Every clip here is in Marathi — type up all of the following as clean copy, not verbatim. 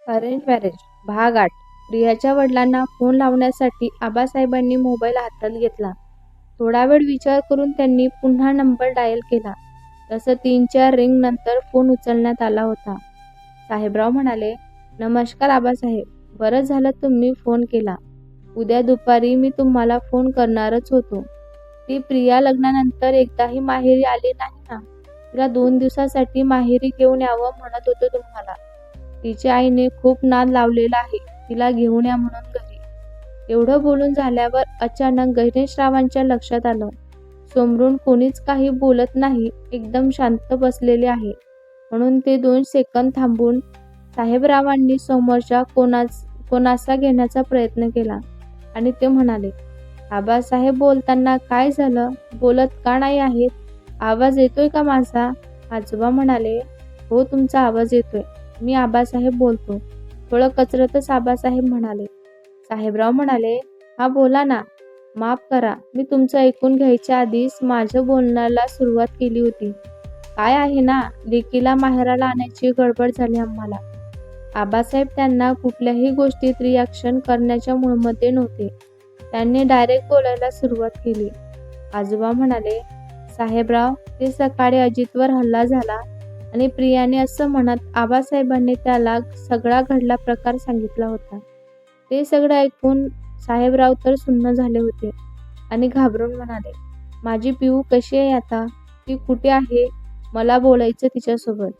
अरेंज मॅरेज भाग 8. प्रियाच्या वडिलांना फोन लावण्यासाठी आबासाहेबांनी मोबाईल हातात घेतला. थोडा वेळ विचार करून त्यांनी पुन्हा नंबर डायल केला. तसं 3-4 रिंग नंतर फोन उचलण्यात आला होता. साहेबराव म्हणाले, "नमस्कार आबासाहेब. बरं झालं तुम्ही फोन केला. उद्या दुपारी मी तुम्हाला फोन करणारच होतो. ती प्रिया लग्नानंतर एकदाही माहेरी आली नाही ना? तिला 2 दिवसासाठी माहेरी घेऊन यावं म्हणत होतो तुम्हाला. तिच्या आईने खूप नाद लावलेला आहे तिला घेऊन या म्हणून घरी." एवढं बोलून झाल्यावर अचानक गणेशरावांच्या लक्षात आलं. समोरून कोणीच काही बोलत नाही, एकदम शांत बसलेले आहे. म्हणून ते 2 सेकंद थांबून साहेबरावांनी समोरच्या कोणासा घेण्याचा प्रयत्न केला आणि ते म्हणाले, "आबासाहेब बोलताना काय झालं? बोलत का नाही आहेत? आवाज येतोय का माझा?" आजोबा म्हणाले, "हो तुमचा आवाज येतोय. मी आबासाहेब बोलतो." थोडं कचरतच आबासाहेब म्हणाले. साहेबराव म्हणाले, "हा बोला ना." "माफ करा, मी तुमचं ऐकून घ्यायच्या आधीच माझं बोलण्याला सुरुवात केली होती. काय आहे ना, लेकीला माहेराला आणायची गडबड झाली आम्हाला." आबासाहेब त्यांना कुठल्याही गोष्टीत रिॲक्शन करण्याच्या मूडमध्ये नव्हते. त्यांनी डायरेक्ट बोलायला सुरुवात केली. आजोबा म्हणाले, "साहेबराव, ते सकाळी अजितवर हल्ला झाला आणि प्रियाने असं म्हणत आबासाहेबांनी त्याला सगळा घडला प्रकार सांगितला होता." ते सगळं ऐकून साहेबराव तर सुन्न झाले होते आणि घाबरून म्हणाले, "माझी पिऊ कशी आहे आता? ती कुठे आहे? मला बोलायचं तिच्यासोबत."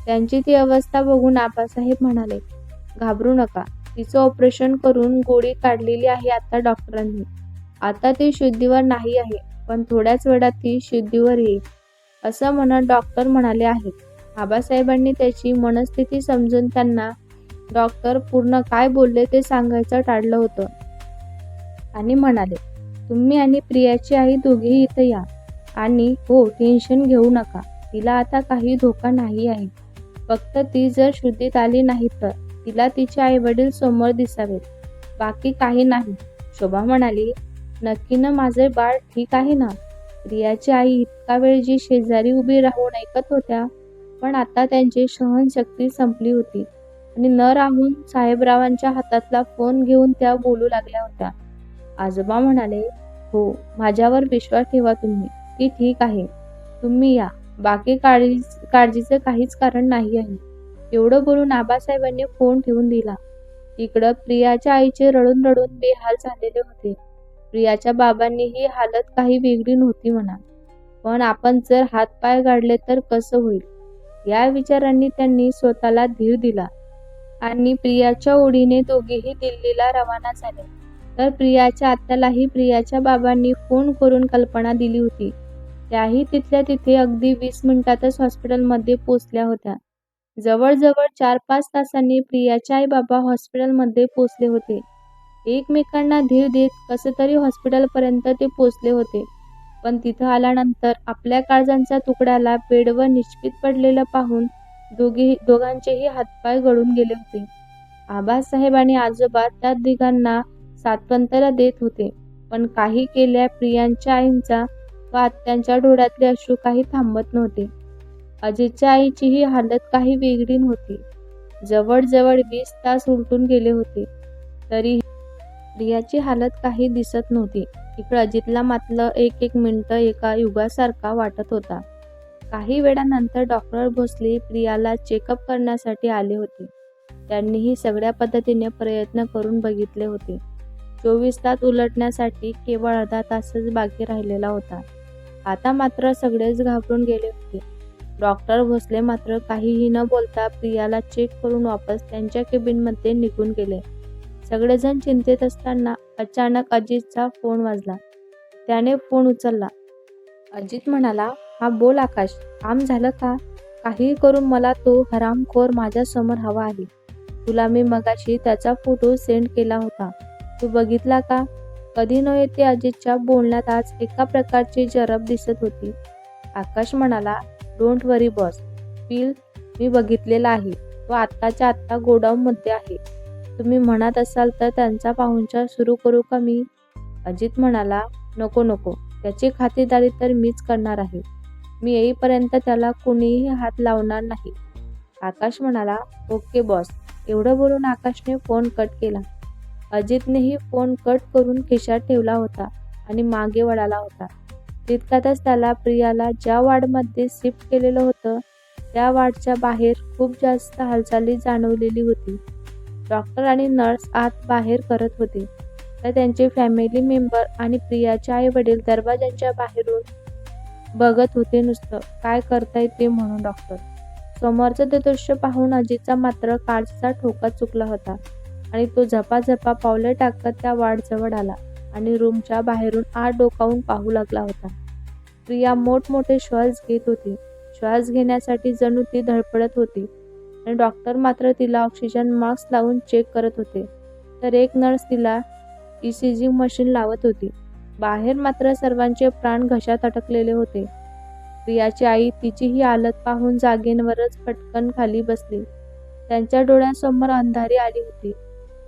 त्यांची ती अवस्था बघून आबासाहेब म्हणाले, "घाबरू नका. तिचं ऑपरेशन करून गोळी काढलेली आहे आता डॉक्टरांनी. आता ती शुद्धीवर नाही आहे, पण थोड्याच वेळात ती शुद्धीवर येईल." असं म्हणत डॉक्टर म्हणाले आहेत. आबासाहेबांनी त्याची मनस्थिती समजून त्यांना डॉक्टर पूर्ण काय बोलले ते सांगायचं टाळलं होतं आणि म्हणाले, "तुम्ही आणि प्रियाची आई दोघेही इथं या. आणि हो, टेन्शन घेऊ नका. तिला आता काही धोका नाही आहे. फक्त ती जर शुद्धीत आली नाही तर तिला तिचे आईवडील समोर दिसावेत. बाकी काही नाही." शोभा म्हणाली, "नक्की ना माझे बाळ ठीक आहे ना?" प्रियाची आई इतका वेळ जी शेजारी उभी राहून ऐकत होत्या, पण आता त्यांची सहनशक्ती संपली होती आणि न राहून साहेबरावांच्या हातातला फोन घेऊन त्या बोलू लागल्या होत्या. आजोबा म्हणाले, "हो, माझ्यावर विश्वास ठेवा तुम्ही. ती ठीक आहे. तुम्ही या. बाकी काळजीचं काहीच कारण नाही आहे." एवढं बोलून आबासाहेबांनी फोन ठेवून दिला. इकडं प्रियाच्या आईचे रडून रडून बेहाल झालेले होते. प्रियाच्या बाबांनी ही हालत काही वेगळी नव्हती म्हणा, पण आपण जर हातपाय गाडले तर कसं होईल, या विचारांनी त्यांनी स्वतःला धीर दिला आणि प्रियाच्या ओढीने दोघेही दिल्लीला रवाना झाले. तर प्रियाच्या आत्यालाही प्रियाच्या बाबांनी फोन करून कल्पना दिली होती. त्याही तिथल्या तिथे अगदी 20 मिनिटातच हॉस्पिटलमध्ये पोचल्या होत्या. जवळजवळ 4-5 तासांनी प्रियाचे आई बाबा हॉस्पिटलमध्ये पोचले होते. एकमेकांना धीर देत कसं तरी हॉस्पिटलपर्यंत ते पोचले होते. पण तिथं आल्यानंतर आपल्या काळजांच्या तुकड्याला बेडवर निश्चित पडलेलं पाहून दोघांचेही हातपाय गळून गेले होते. आबासाहेब आणि आजोबा त्या तिघांना सांत्वना देत होते, पण काही केल्या प्रियांच्या आईंचा व आत्यांच्या डोळ्यातले अश्रू काही थांबत नव्हते. अजितच्या आईचीही हालत काही वेगळी नव्हती. जवळजवळ 20 तास उलटून गेले होते, तरी प्रियाची हालत काही दिसत नव्हती. इकडं अजितला मात्र एक मिनिट एका युगासारखा वाटत होता. काही वेळानंतर डॉक्टर भोसले प्रियाला चेकअप करण्यासाठी आले होते. त्यांनीही सगळ्या पद्धतीने प्रयत्न करून बघितले होते. 24 तास उलटण्यासाठी केवळ अर्धा तासच बाकी राहिलेला होता. आता मात्र सगळेच घाबरून गेले होते. डॉक्टर भोसले मात्र काहीही न बोलता प्रियाला चेक करून वापस त्यांच्या केबिनमध्ये निघून गेले. सगळेजण चिंतेत असताना अचानक अजितचा फोन वाजला. त्याने फोन उचलला. अजित म्हणाला, "हा बोल आकाश, काम झालं का? काहीही करून मला तो हरामखोर माझ्यासमोर हवा आहे. तुला मी मगाशी त्याचा फोटो सेंड केला होता. तू बघितला का?" कधी नव्हे ते अजितच्या बोलण्यात आज एका प्रकारची जरब दिसत होती. आकाश म्हणाला, "डोंट वरी बॉस. मी बघितलेला आहे. तो आत्ताच्या आत्ता गोडाऊनमध्ये आहे. तुम्ही म्हणत असाल तर त्यांचा पाहुणचार सुरू करू का मी?" अजित म्हणाला, "नको नको. त्याची खातिरदारी तर मीच करणार आहे. मी येईपर्यंत त्याला कोणीही हात लावणार नाही." आकाश म्हणाला, ओके बॉस. एवढं बोलून आकाशने फोन कट केला. अजितनेही फोन कट करून खिशात ठेवला होता आणि मागे वळाला होता. तितक्यातच त्याला प्रियाला ज्या वॉर्डमध्ये शिफ्ट केलेलं होतं त्या वॉर्डच्या बाहेर खूप जास्त हालचाली जाणवलेली होती. डॉक्टर आणि नर्स आत बाहेर करत होते, तर त्यांचे फॅमिली मेंबर आणि प्रियाचे आई वडील दरवाजाच्या बाहेरून बघत होते. नुसतं काय करताय ते म्हणून. डॉक्टर समोरचं ते दृश्य पाहून अजितचा मात्र काळजाचा ठोका चुकला होता आणि तो झपाझपा पावले टाकत त्या वॉर्डजवळ आला आणि रूमच्या बाहेरून आत डोकावून पाहू लागला होता. प्रिया मोठमोठे श्वास घेत होती. श्वास घेण्यासाठी जणू ती धडपडत होती आणि डॉक्टर मात्र तिला ऑक्सिजन मास्क लावून चेक करत होते, तर एक नर्स तिला ECG मशीन लावत होती. बाहेर मात्र सर्वांचे प्राण घशात अटकलेले होते. प्रियाची आई तिची ही हालत पाहून जागेवरच पटकन खाली बसली. त्यांच्या डोळ्यांसमोर अंधारी आली होती.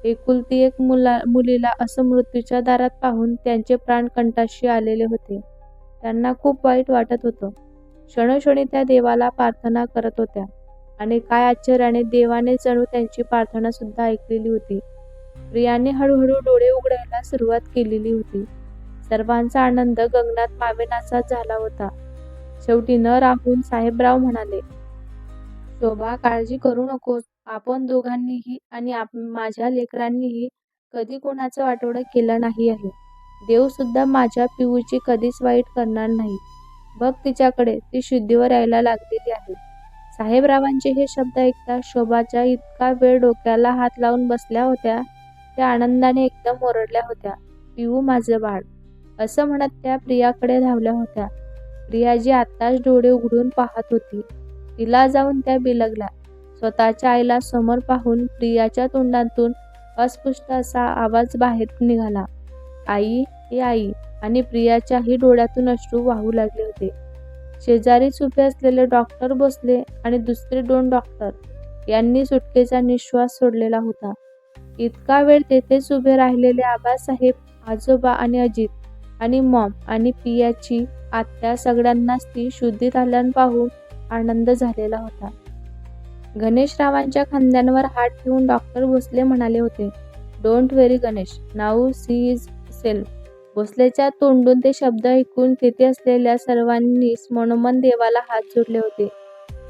एकुलती एक मुलीला असं मृत्यूच्या दारात पाहून त्यांचे प्राण कंठाशी आलेले होते. त्यांना खूप वाईट वाटत होतं. क्षणोक्षणी त्या देवाला प्रार्थना करत होत्या आणि काय आश्चर्याने देवाने जणू त्यांची प्रार्थना सुद्धा ऐकलेली होती. प्रियाने हळूहळू डोळे उघडायला सुरुवात केलेली होती. सर्वांचा आनंद गगनात मावेनासा झाला होता. शेवटी न राहून साहेबराव म्हणाले, शोभा, काळजी करू नकोस. आपण दोघांनीही आणि माझ्या लेकरांनीही कधी कोणाचं वाटोळं केलं नाही आहे. देव सुद्धा माझ्या पिऊची कधीच वाईट करणार नाही. बघ तिच्याकडे, ती शुद्धीवर यायला लागलेली आहे. साहेबरावांचे हे शब्द ऐकता शोभाच्या इतका वेळ डोक्याला हात लावून बसल्या होत्या, त्या आनंदाने एकदम ओरडल्या होत्या. पिऊ माझं बाळ, असं म्हणत त्या प्रियाकडे धावल्या होत्या. प्रिया जी आत्ताच डोळे उघडून पाहत होती, तिला जाऊन त्या बिलगल्या. स्वतःच्या आईला समोर पाहून प्रियाच्या तोंडातून अस्पष्ट असा आवाज बाहेर निघाला, आई, हे आई. आणि प्रियाच्याही डोळ्यातून अश्रू वाहू लागले होते. शेजारीच उभे असलेले डॉक्टर भोसले आणि दुसरे 2 डॉक्टर यांनी सुटकेचा निश्वास सोडलेला होता. इतका वेळ तेथेच उभे राहिलेले आबासाहेब, आजोबा आणि अजित आणि मॉम आणि पियाची आत्या सगळ्यांनाच ती शुद्धीत आल्यानं पाहून आनंद झालेला होता. गणेशरावांच्या खांद्यांवर हात ठेवून डॉक्टर भोसले म्हणाले होते, don't worry Ganesh, now she is safe. भोसलेच्या तोंडून ते शब्द ऐकून तिथे असलेल्या सर्वांनीच मनोमन देवाला हात जोडले होते.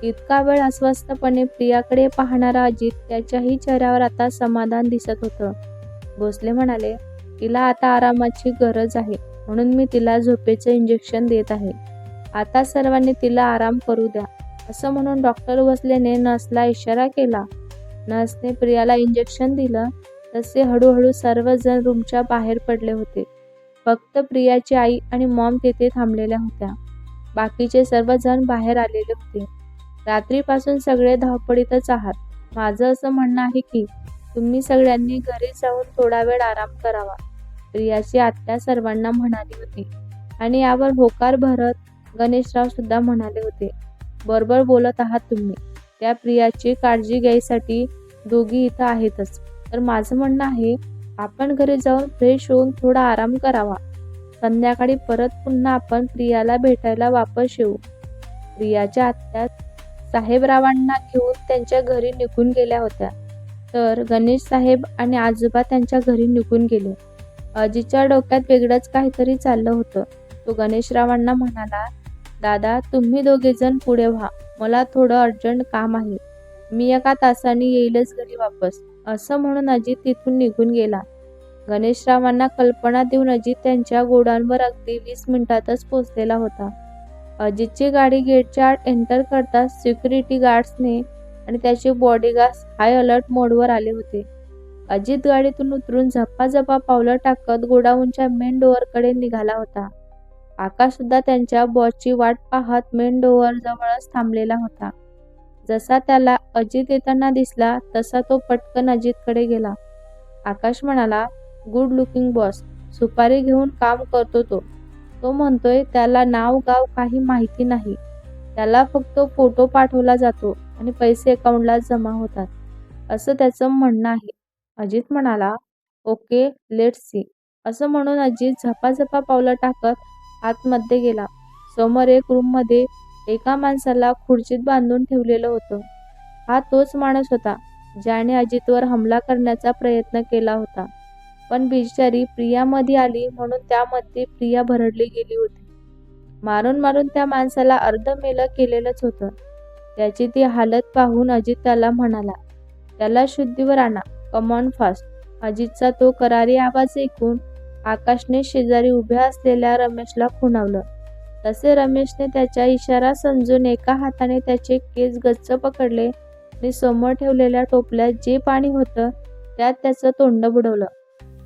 इतका वेळ अस्वस्थपणे प्रियाकडे पाहणारा अजित, त्याच्याही चेहऱ्यावर आता समाधान दिसत होतं. भोसले म्हणाले, तिला आता आरामाची गरज आहे, म्हणून मी तिला झोपेचं इंजेक्शन देत आहे. आता सर्वांनी तिला आराम करू द्या. असं म्हणून डॉक्टर भोसलेने नर्सला इशारा केला. नर्सने प्रियाला इंजेक्शन दिलं. तसे हळूहळू सर्वजण रूमच्या बाहेर पडले होते. फक्त प्रियाची आई आणि मॉम तिथे थांबलेल्या होत्या. बाकीचे सर्वजण बाहेर आलेले होते. रात्रीपासून सगळे धावपळीतच आहात. माझं असं म्हणणं आहे की तुम्ही सगळ्यांनी घरी जाऊन थोडा वेळ आराम करावा, प्रियाची आत्या सर्वांना म्हणाली होती. आणि यावर होकार भरत गणेशराव सुद्धा म्हणाले होते, बरोबर बोलत आहात तुम्ही. त्या प्रियाची काळजी घ्यायसाठी दोघी इथं आहेतच. तर माझं म्हणणं आहे, आपण घरी जाऊन फ्रेश होऊन थोडा आराम करावा. संध्याकाळी परत पुन्हा आपण प्रियाला भेटायला वापस येऊ. प्रियाच्या आत्या साहेबरावांना घेऊन त्यांच्या घरी निघून गेल्या होत्या, तर गणेश साहेब आणि आजोबा त्यांच्या घरी निघून गेले. अजितच्या डोक्यात वेगळंच काहीतरी चाललं होतं. तो गणेशरावांना म्हणाला, दादा, तुम्ही दोघेजण पुढे व्हा. मला थोडं अर्जंट काम आहे. मी 1 तासाने येईलच घरी वापस. असं म्हणून अजित तिथून निघून गेला. गणेशरावांना कल्पना देऊन अजित त्यांच्या गोडाऊनवर अगदी 20 मिनिटातच पोहोचलेला होता. अजितची गाडी गेटच्या आत एंटर करताच सिक्युरिटी गार्ड्सने आणि त्याचे बॉडीगार्ड्स हाय अलर्ट मोडवर आले होते. अजित गाडीतून उतरून झपाझपा पावलं टाकत गोडाऊनच्या मेन डोअरकडे निघाला होता. आकाश सुद्धा त्यांच्या बॉसची वाट पाहत मेन डोअर जवळच थांबलेला होता. जसा त्याला अजित येताना दिसला तसा तो पटकन अजितकडे गेला. आकाश म्हणाला, गुड लुकिंग बॉस. सुपारी घेऊन काम करतो तो. तो म्हणतोय त्याला नाव गाव काही माहिती नाही. त्याला फक्त फोटो पाठवला जातो आणि पैसे अकाउंटला जमा होतात, असं त्याचं म्हणणं आहे. अजित म्हणाला, ओके, लेट्स सी. असं म्हणून अजित झपाझपा पावलं टाकत आतमध्ये गेला. समोर एक रूममध्ये एका माणसाला खुर्चीत बांधून ठेवलेलं होतं. हा तोच माणूस होता ज्याने अजितवर हमला करण्याचा प्रयत्न केला होता. पण बिचारी प्रिया मध्ये आली म्हणून त्यामध्ये प्रिया भरडली गेली होती. मारून मारून त्या माणसाला अर्धमेलं केलेलंच होतं. त्याची ती हालत पाहून अजित त्याला म्हणाला, त्याला शुद्धीवर आणा, कमॉन फास्ट. अजितचा तो करारी आवाज ऐकून आकाशने शेजारी उभ्या असलेल्या रमेशला खुणावलं. तसे रमेशने त्याचा इशारा समजून एका हाताने त्याचे केस गच्च पकडले आणि समोर ठेवलेल्या टोपल्यात जे पाणी होतं त्यात त्याचं तोंड बुडवलं.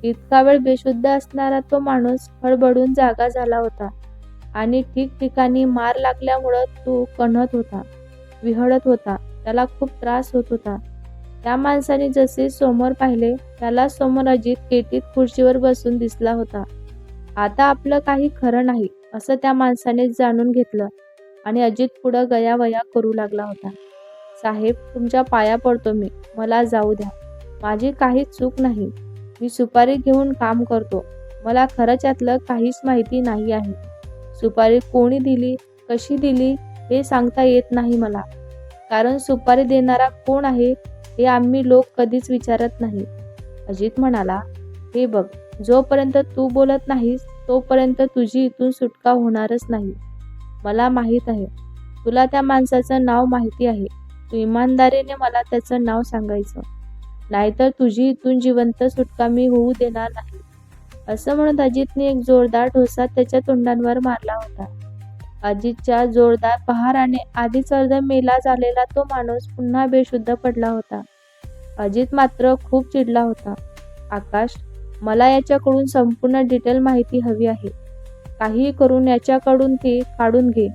इतका वेळ बेशुद्ध असणारा तो माणूस हडबडून जागा झाला होता आणि ठिकठिकाणी मार लागल्यामुळं तो कण्हत होता, विहळत होता. त्याला खूप त्रास होत होता. त्या माणसाने जसे समोर पाहिले त्याला समोर अजित केटीत खुर्चीवर बसून दिसला होता. आता आपलं काही खरं नाही असं त्या माणसाने जाणून घेतलं आणि अजित पुढं गयावया करू लागला होता. साहेब, तुमच्या पाया पडतो मी, मला जाऊ द्या. माझी काहीच चूक नाही. मी सुपारी घेऊन काम करतो. मला खरंच यातलं काहीच माहिती नाही आहे. सुपारी कोणी दिली, कशी दिली हे सांगता येत नाही मला. कारण सुपारी देणारा कोण आहे हे आम्ही लोक कधीच विचारत नाही. अजित म्हणाला, हे बघ, जोपर्यंत तू बोलत नाहीस तोपर्यंत तुझी इथून सुटका होणारच नाही. मला माहीत आहे. तुला त्या माणसाचं नाव माहिती आहे. तू इमानदारीने मला त्याचं नाव सांगायचं. नाहीतर तुझी इथून जिवंत सुटका मी होऊ देणार नाही. असं म्हणत अजितने एक जोरदार ढोसा त्याच्या तोंडावर मारला होता. अजितच्या जोरदार प्रहाराने आधीच अर्ध मेला झालेला तो माणूस पुन्हा बेशुद्ध पडला होता. अजित मात्र खूप चिडला होता. आकाश, मला याच्याकडून संपूर्ण डिटेल माहिती हवी आहे. काहीही करून याच्याकडून ते काढून घे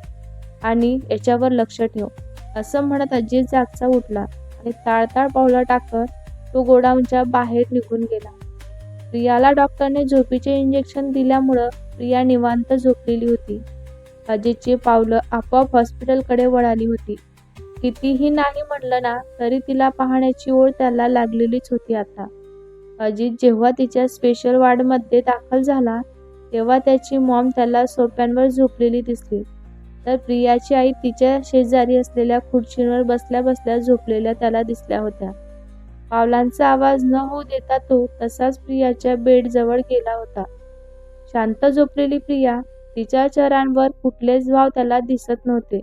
आणि याच्यावर लक्ष ठेव. असं म्हणत अजित जागचा उठला आणि ताळताळ पावलं टाकत तो गोडाऊनच्या बाहेर निघून गेला. प्रियाला डॉक्टरने झोपीचे इंजेक्शन दिल्यामुळं प्रिया निवांत झोपलेली होती. अजितची पावलं आपोआप हॉस्पिटलकडे वळाली होती. कितीही नाही म्हणलं ना तरी तिला पाहण्याची ओढ त्याला लागलेलीच होती आता. अजित जेव्हा तिच्या स्पेशल वॉर्डमध्ये दाखल झाला तेव्हा त्याची मॉम त्याला सोफ्यावर झोपलेली दिसली, तर प्रियाची आई तिच्या शेजारी असलेल्या खुर्चीवर बसल्या बसल्या झोपलेल्या त्याला दिसल्या होत्या. पावलांचा आवाज न होऊ देता तो तसाच प्रियाच्या बेडजवळ गेला होता. शांत झोपलेली प्रिया, तिच्या चेहऱ्यावर कुठलेच भाव त्याला दिसत नव्हते.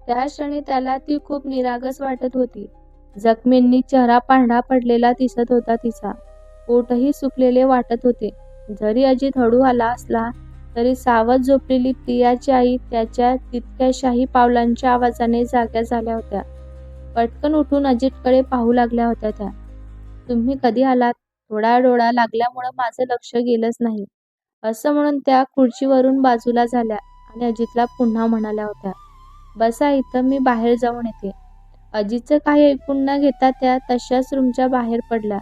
त्या क्षणी त्याला ती खूप निरागस वाटत होती. जखमींनी चेहरा पांढरा पडलेला दिसत होता तिचा. पोटही सुकलेले वाटत होते. जरी अजित हळू आला असला तरी सावध झोपलेली प्रियाची आई त्याच्या तितक्याशाही पावलांच्या आवाजाने जाग्या झाल्या होत्या. पटकन उठून अजितकडे पाहू लागल्या होत्या त्या. तुम्ही कधी आलात? थोडा डोळा लागल्यामुळं माझं लक्ष गेलंच नाही. असं म्हणून त्या खुर्चीवरून बाजूला झाल्या आणि अजितला पुन्हा म्हणाल्या होत्या, बसा इथं, मी बाहेर जाऊन येते. अजितचं काही ऐकून न घेता त्या तशाच रूमच्या बाहेर पडल्या.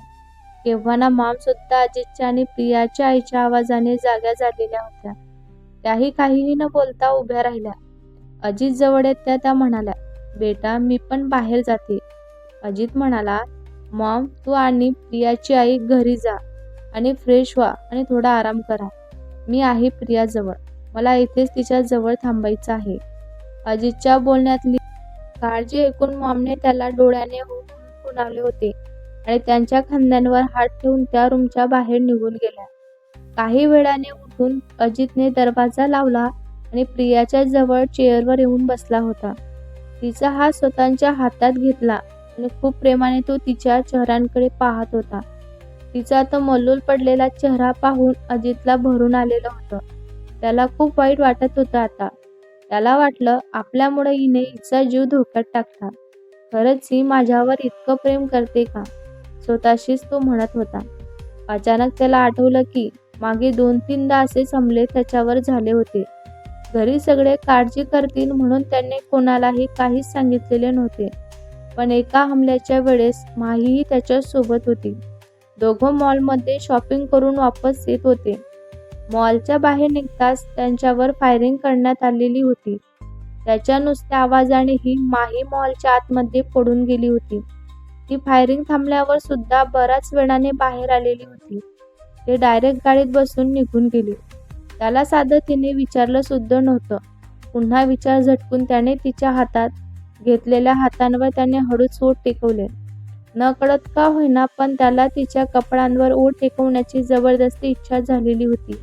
केव्हाना मॉम सुद्धा अजितच्या आणि प्रियाच्या आईच्या आवाजाने जाग्या झालेल्या होत्या. त्याही काहीही न बोलता उभ्या राहिल्या. अजित जवळ येत त्या म्हणाल्या, बेटा, मी पण बाहेर जाते. अजित म्हणाला, मॉम, तू आणि प्रियाची आई घरी जा आणि फ्रेश व्हा आणि थोडा आराम करा. मी आहे प्रियाजवळ. मला इथेच तिच्या जवळ थांबायचं आहे. अजितच्या बोलण्यातली काळजी ऐकून मॉमने त्याला डोळ्याने खुणावले होते आणि त्यांच्या खांद्यांवर हात ठेवून त्या रूमच्या बाहेर निघून गेल्या. काही वेळाने उठून अजितने दरवाजा लावला आणि प्रियाच्या जवळ चेअरवर येऊन बसला होता. तिचा हात स्वतःच्या हातात घेतला आणि खूप प्रेमाने तो तिच्या चेहऱ्याकडे पाहत होता. तिचा तो मलूल पडलेला चेहरा पाहून अजितला भरून आलेलं होतं. त्याला खूप वाईट वाटत होतं आता. त्याला वाटलं, आपल्यामुळे हिने हिचा जीव धोक्यात टाकला. खरंच ही माझ्यावर इतकं प्रेम करते का? स्वतःशीच तो म्हणत होता. अचानक त्याला आठवलं की मागे 2-3दा असेच हमले त्याच्यावर झाले होते. घरी सगळे काळजी करतील म्हणून त्यांनी कोणालाही काहीच सांगितलेले नव्हते. पण एका हमल्याच्या वेळेस माहीही त्याच्या सोबत होती. दोघं मॉलमध्ये शॉपिंग करून वापस येत होते. मॉलच्या बाहेर निघताच त्यांच्यावर फायरिंग करण्यात आलेली होती. त्याच्या नुसत्या आवाजाने ही माही मॉलच्या आतमध्ये पडून गेली होती. ती फायरिंग थांबल्यावर सुद्धा बराच वेळाने बाहेर आलेली होती. ते डायरेक्ट गाडीत बसून निघून गेली. त्याला साधं तिने विचारलं सुद्धा नव्हतं. पुन्हा विचार झटकून त्याने तिच्या हातात घेतलेल्या हातांवर त्याने हळूच ओठ टेकवले. नकळत का होईना पण त्याला तिच्या कपड्यांवर ओठ टेकवण्याची जबरदस्ती इच्छा झालेली होती.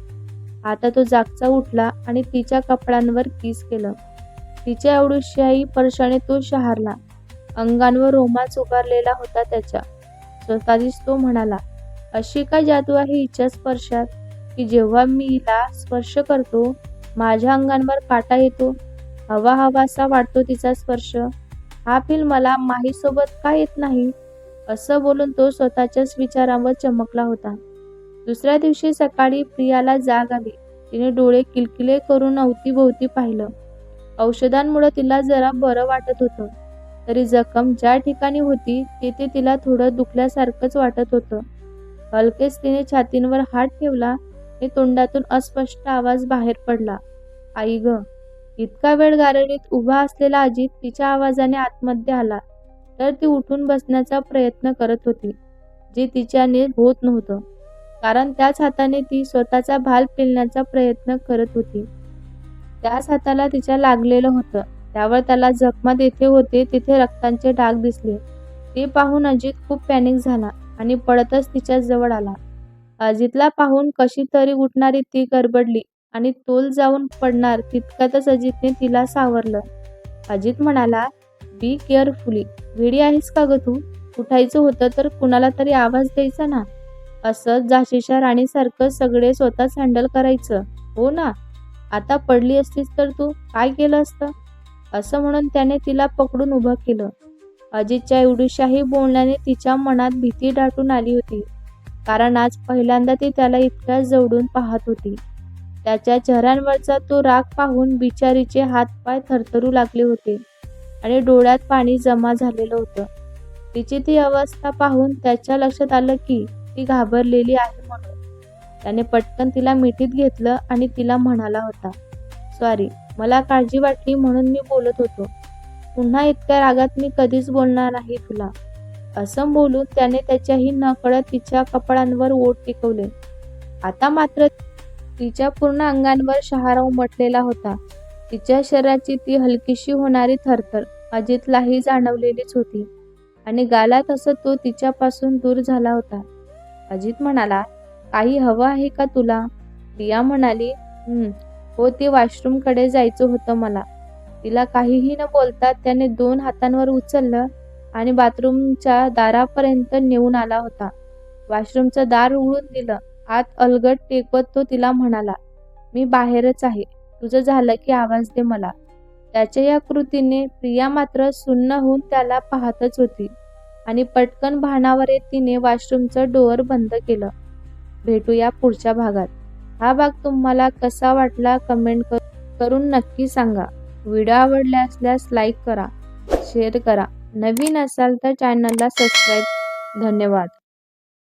आता तो जागचा उठला आणि तिच्या कपड्यांवर किस केलं. तिच्या एवढ्याशाही स्पर्शाने तो शहारला. अंगावर रोमांच उभारलेला होता त्याच्या. स्वतःशीच तो म्हणाला, अशी काय जादू आहे हिच्या स्पर्शात की जेव्हा मी हिला स्पर्श करतो माझ्या अंगावर काटा येतो. हवा हवासा वाटतो तिचा स्पर्श. हा फील मला माहीसोबत का येत नाही? असं बोलून तो स्वतःच्याच विचारांवर चमकला होता. दुसऱ्या दिवशी सकाळी प्रियाला जाग आली. तिने डोळे किलकिले करून अवतीभोवती पाहिलं. औषधांमुळे तिला जरा बरं वाटत होतं. तरी जखम ज्या ठिकाणी होती तिथे तिला थोडं दुखल्यासारखंच वाटत होतं. हलकेच तिने छातीवर हात ठेवला आणि तोंडातून अस्पष्ट आवाज बाहेर पडला, आई ग. इतका वेळ गारडीत उभा असलेला अजित तिच्या आवाजाने आतमध्ये आला तर ती उठून बसण्याचा प्रयत्न करत होती, जे तिच्याने होत नव्हतं, कारण त्याच हाताने ती स्वतःचा भाल पेलण्याचा प्रयत्न करत होती. त्याच हाताला तिच्या लागलेलं होतं. त्यावर त्याला जखमा जेथे होते तिथे रक्ताचे डाग दिसले. ते पाहून अजित खूप पॅनिक झाला आणि पळतच तिच्या जवळ आला. अजितला पाहून कशी तरी उठणारी ती गडबडली आणि तोल जाऊन पडणार तितक्यातच अजितने तिला सावरलं. अजित म्हणाला, बी केअरफुली. वेडी आहेस का ग तू? उठायचं होतं तर कुणाला तरी आवाज द्यायचा ना. असं झाशीच्या राणीसारखं सगळे स्वतःच हँडल करायचं, हो ना? आता पडली असतीस तर तू काय केलं असतं? असं म्हणून त्याने तिला पकडून उभं केलं. अजितच्या एवढ्याशाही बोलण्याने तिच्या मनात भीती दाटून आली होती, कारण आज पहिल्यांदा ती त्याला इतक्या जवळून पाहत होती. त्याच्या चेहऱ्यावरचा तो राग पाहून बिचारीचे हातपाय थरथरू लागले होते आणि डोळ्यात पाणी जमा झालेलं होतं. तिची ती अवस्था पाहून त्याच्या लक्षात आलं की ती घाबरलेली आहे म्हणून. त्याने पटकन तिला मिठीत घेतलं आणि तिला म्हणाला होता, सॉरी, मला काळजी वाटली म्हणून मी बोलत होतो. पुन्हा इतक्या रागात मी कधीच बोलणार नाही तुला. असं बोलून त्याने त्याच्याही नकळत तिच्या कपड्यांवर ओठ टिकवले. आता मात्र तिच्या पूर्ण अंगावर शहारा उमटलेला होता. तिच्या शरीराची ती हलकीशी होणारी थरथर अजितलाही जाणवलेलीच होती आणि गालात असं तो तिच्यापासून दूर झाला होता. अजित म्हणाला, काही हवं आहे का तुला? प्रिया म्हणाली, हो, ते वॉशरूमकडे जायचं होतं मला. तिला काहीही न बोलता त्याने 2 हातांवर उचललं आणि बाथरूमच्या दारापर्यंत नेऊन आला होता. वॉशरूमचं दार उघडून दिलं. आत अलगद टेकवत तो तिला म्हणाला, मी बाहेरच आहे. तुझं झालं की आवाज दे मला. त्याच्या या कृतीने प्रिया मात्र सुन्न होऊन त्याला पाहतच होती आणि पटकन भानावर येत तिने वॉशरूमचं डोअर बंद केलं. भेटूया पुढच्या भागात. हा भाग तुम्हाला कसा वाटला कमेंट करून नक्की सांगा. व्हिडिओ आवडला असल्यास लाईक करा, शेअर करा. नवीन असाल तर चॅनलला सबस्क्राईब. धन्यवाद.